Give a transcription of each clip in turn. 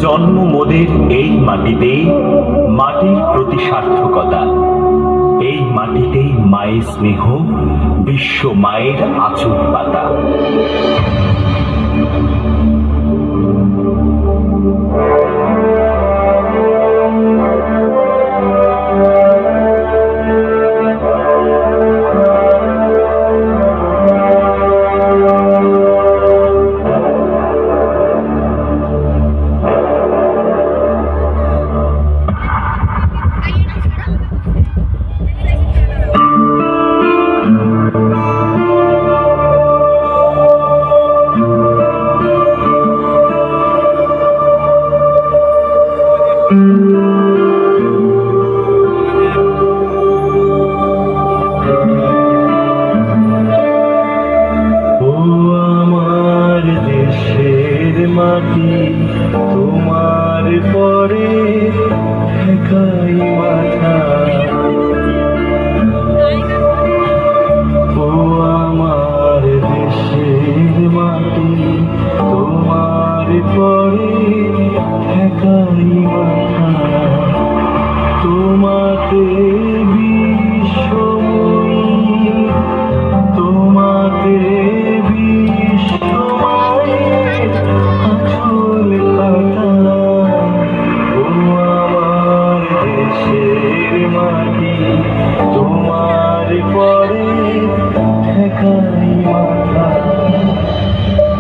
জন্ম মোদের এই মাটিতে, মাটির প্রতি সার্থকতা। এই মাটিতেই মায়ের স্নেহ, বিশ্ব মায়ের আঁচল পাতা। মাটি তোমার পরে একাই মাথা। ও আমার দেশের মাটি তোমার পরে একাই মাথা। তোমাতে বিশ্বময়ী, তোমাতে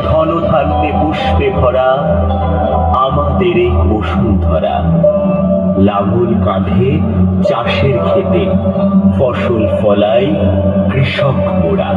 ধনধান্যে পুষ্পে ভরা আমাদের এই বসুন্ধরা। লাঙল কাঁধে চাষের খেতে ফসল ফলায় কৃষক মোরা।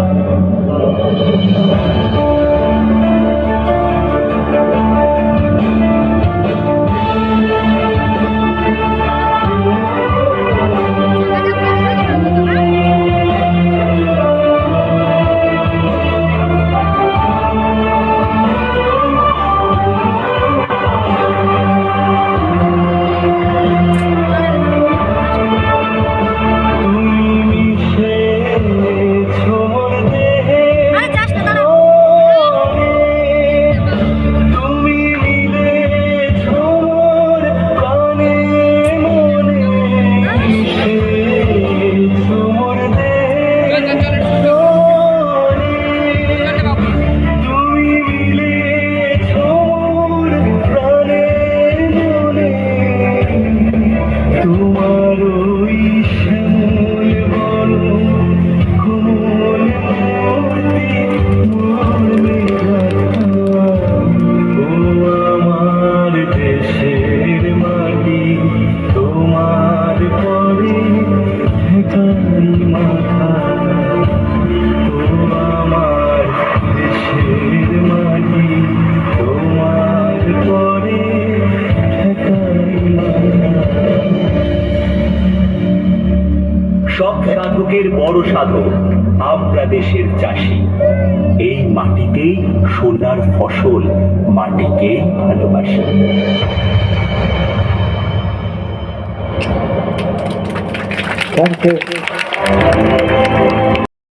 সব সাধকের বড় সাধক আমরা দেশের চাষি। এই মাটিতেই সোনার ফসল, মাটিকে ভালোবাসি। Thank you.